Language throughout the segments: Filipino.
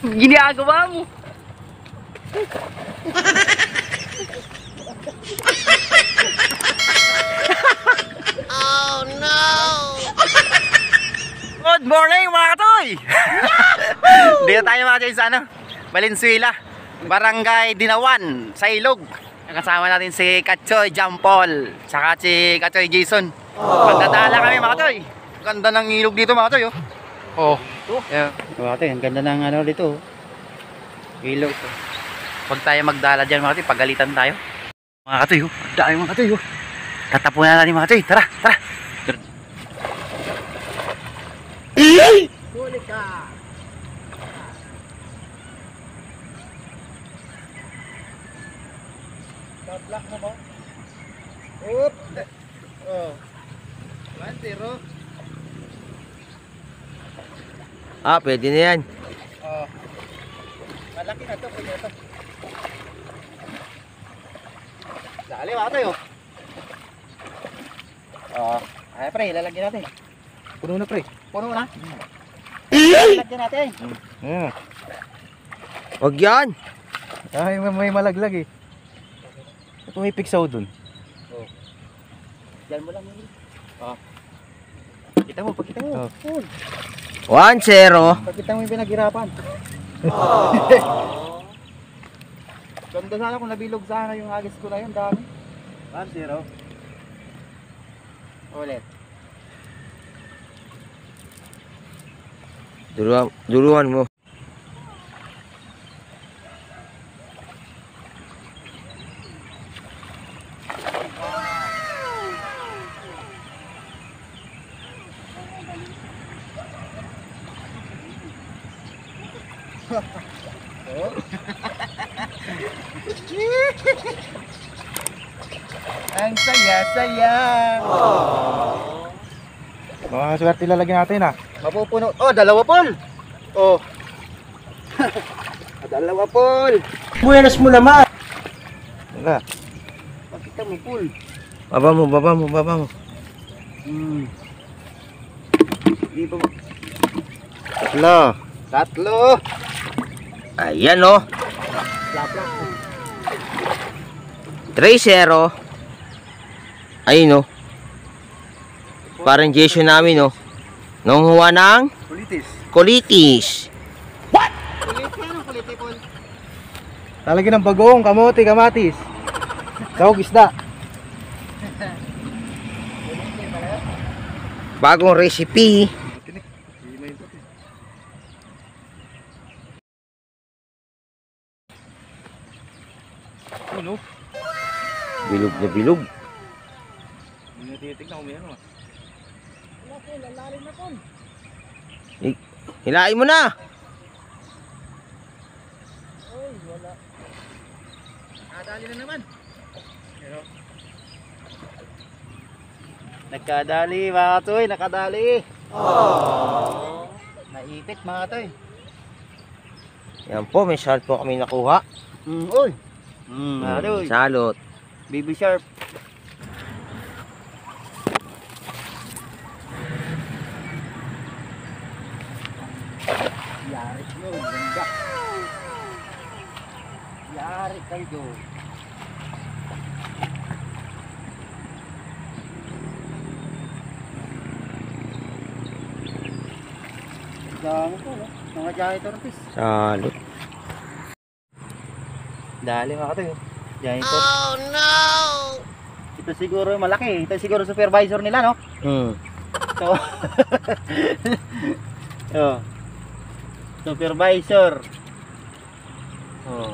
Ginagawa mo. Oh no! Good morning mga katoy! Dito tayo mga katoy sa Valenzuela, Barangay Dinawan, sa Ilog. Kasama natin si Katsoy Jampol, saka si Katsoy Jason. Magdadala kami mga katoy. Ganda ng ilog dito mga katoy. Oh. Yeah. Mga katoy, ang ganda ng dito. Ilog. Pag tayo magdala dyan mga katoy, pagalitan tayo. Mga katoy, dami mga katoy. Tatapunan natin mga katoy. Tara, tara. Huli ka! Black na ba? Oop! Oh. 1-0. Ah, pwede na yan. Oh. Malaki na to, pwede na to. Dali ba tayo? Oh. Ay pre, lalagyan natin. Puno na pre. Puno na? Lalagyan natin. Hmm. Wag yan. Ay, may malaglag eh. Ito may piksaw dun. Oh. Diyan mo lang yun. Oh. Pakita mo, pakita mo. Oh. 1-0. Pakita mo yung pinaghirapan. Oh. Ganda sana kung nabilog sana yung agis ko na yun, dami. 1-0. Ulit. Duluan mo. Ang saya-saya. Oh. Mga swerte lalagyan natin ah. Mapupuno. Oh, dalawa pol. Oh. Dalawa pol. Buenas mo naman. Wala. Pakita mo pol. Baba mo. Di ba? Tatlo. Tatlo. Ayan oh. Plap. 3-0. Ayun oh. Parang Jason namin oh. Nung huwa ng Kulitis. colitis. Kulit ka ng kulit pol. Lalagyan ng bagong, kamote, kamatis. Sahog isda. Bagong recipe. Ano? Bilog na bilog. Hindi titignan kung meron ah. Lalalim na pol. Hilain mo na. Oy, wala. Nadali na naman. Pero nagkadali mga katoy, nakadali. Oh. Naipit mga katoy. Yan po, may sharp po kami nakuha. Oy. Katoy. Salot. Baby sharp. Yari yun, ganda. Yari kayo doon. Dami po, no? Mga janitor fish. Salot. Dali mga katoy. Janitor. Oh no! Ito siguro yung malaki. Ito siguro supervisor nila, no? So, oh. Supervisor. Oh.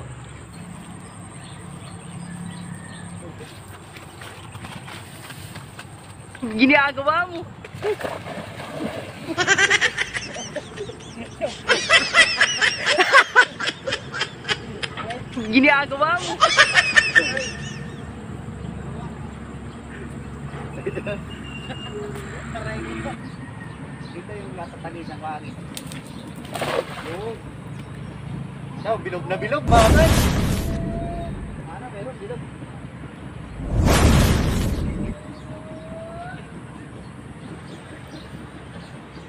Ginagawa mo. Ginagawa mo. Dito yung nasa talis ng wangin. Daw, bilog na bilog mga katoy. Ano, meron bilog.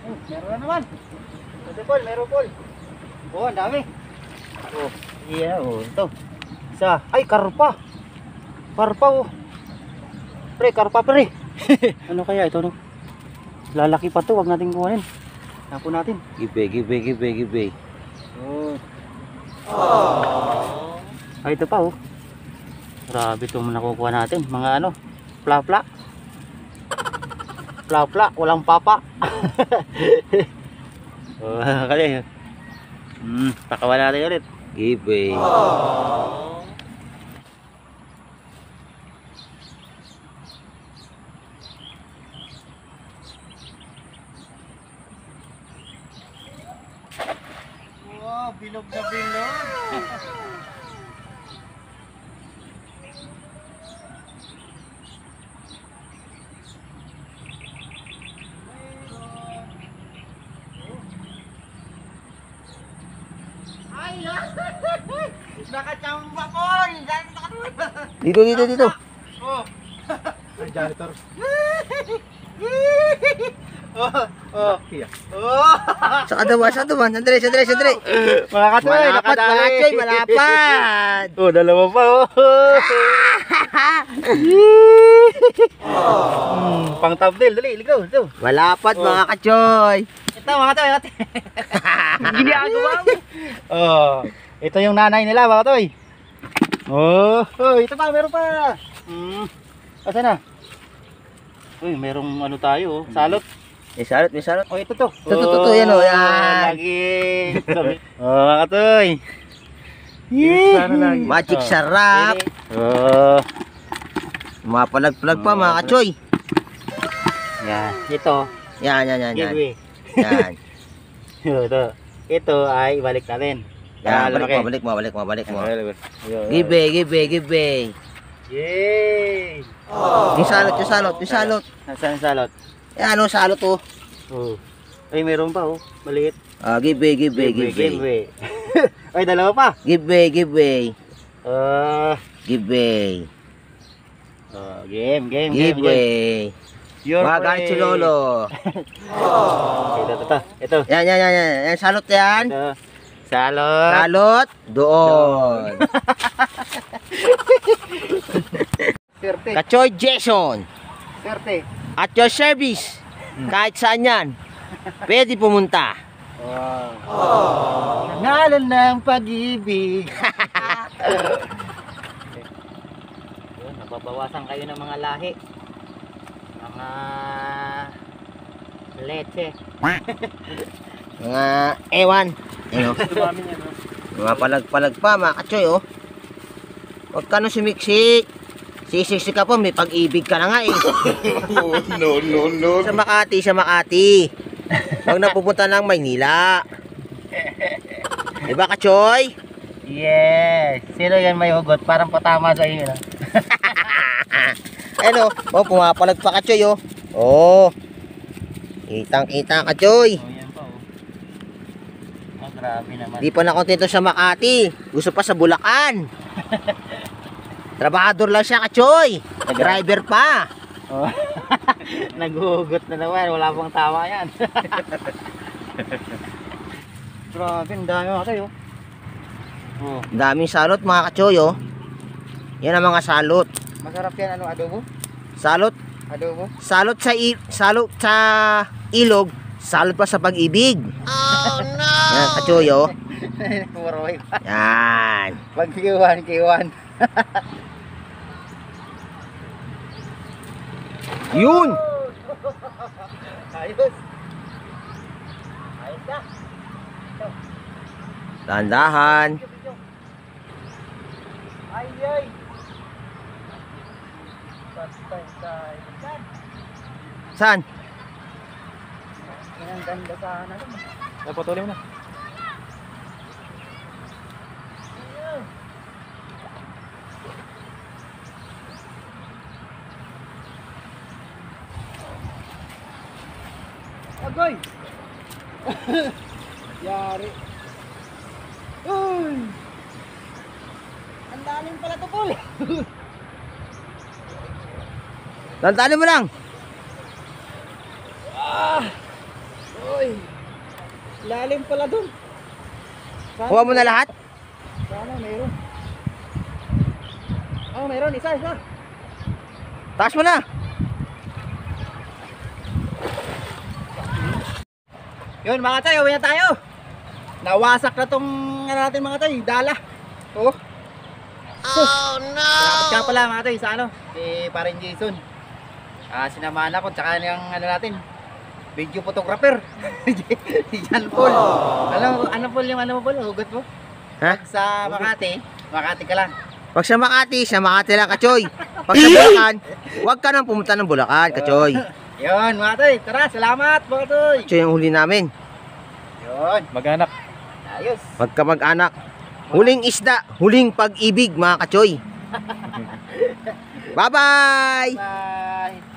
Oh, meron na naman. Ito Paul, meron Paul. Oh, ang dami. Oh, iya, oh, ito. Isa. Ay, karpa. Karpa, oh. Pre, karpa, pre. Ano kaya ito, no? Lalaki pa to, wag natin kuhanin. Tapo natin. Gibe. Oh. Ay, ito pa, oh. Grabe itong nakukuha natin. Mga ano, pla-pla. Pla-pla, walang papa. Oh, kali. Pakawan natin ulit. Gibe. Wow, bilog na bilog. Nakachamba ko! Dito. Oh. Ang janitor. Oh. Iya. Oh. Saka duman. Sandali. Mga katoy, Malapad, mga choy, malapad. Oh, dalawa pa oh. Pang thumbnail, dali, ligaw. Ito. Malapad, Oh. mga kachoy. Ito mga katoy. Ginagawa mo. Oh, ito yung nanay nila mga katoy. Oh, ito pa, meron pa. Asa na? Uy, merong ano tayo, oh, salot. May salot. Oh, ito to. Ito, yan, oh, yan. Lagi. Oh, mga katoy. Sana lagi. Magic sarap. Oh. Mapalag-palag pa, mga kachoy. Yan, ito. Yan. Giveaway. Yan. Ito ay balik natin. Yan, Lalaki. mabalik mo. Ayun. Gibe. Yay! Yung salot. Nasaan yung salot? Yan, ano, salot, oh. Oh. Ay, meron pa oh. Maliit. Gibe. Giveaway. Ay, dalawa pa. Gibe. Give. Game. Your Magalit si play. Lolo. Ito. Yan. Yan, salot yan. Ito. Salot. Salot, doon. Serte. Kachoy Jason. Serte. At your service. Kahit saan yan. Pwede pumunta. Ngalan ng pag-ibig. Yun, nababawasan kayo ng mga lahi. Mga leche. Mga ewan. Ano? Mga palag-palag pa, mga kachoy, oh. Huwag ka nang sumiksik. Sisiksi ka po, may pag-ibig ka na nga, eh. No. Sa Makati. Huwag na pupunta ng Maynila. Diba, kachoy? Yes. Sino yan may hugot? Parang patama sa iyo. Ano? Oh, pumapalag pa, kachoy, oh. Oh. Kitang-kita, kachoy. Oh, yan pa oh. Oh, grabe naman. Di pa nakontento sa Makati. Gusto pa sa Bulacan. Trabahador lang siya, kachoy. Driver pa. Oh. Naghuhugot na naman. Wala pang tama yan. Grabe, ang dami mga kayo. Oh. Daming salot, mga kachoy, oh. Yan ang mga salot. Masarap yan, ano, adobo? Salot. Adobo? Salot sa ilog. Salot pa sa pag-ibig. Oh, no! Yan, kachoy, oh. Kumaroy pa. Yan. Pag-kiwan. Yun! Ayos. Ayos na. Tandahan. Ay. Pastay. Saan? Ang ganda sana. Napatuloy mo na. Agoy! Yari. Uy! Ang daling pala to, Paul. Tantali mo lang. Uy! Lalim pala dun. Kuha mo na lahat? Sana meron. Oh, meron. Isa. Taas mo na. Yun mga tay, uwi na tayo. Nawasak na tong ano natin mga tay, dala. Oh. Oh no! Salamat ka pala mga tay sa ano, si paring Jason. Sinamahan ako, tsaka yung ano natin, video photographer. Si John Paul. Ano Paul yung ano mo Paul? Hugot mo? Ha? Sa Makati, Makati ka lang. Pag sa Makati lang, Kachoy. Pag sa Bulacan, huwag ka nang pumunta ng Bulacan, Kachoy. Yun mga tay, tara, salamat mga tay. Kachoy ang huli namin. Yun, Mag-anak. ayos. Magka mag-anak. Huling isda, huling pag-ibig, mga Kachoy. Bye-bye! Bye!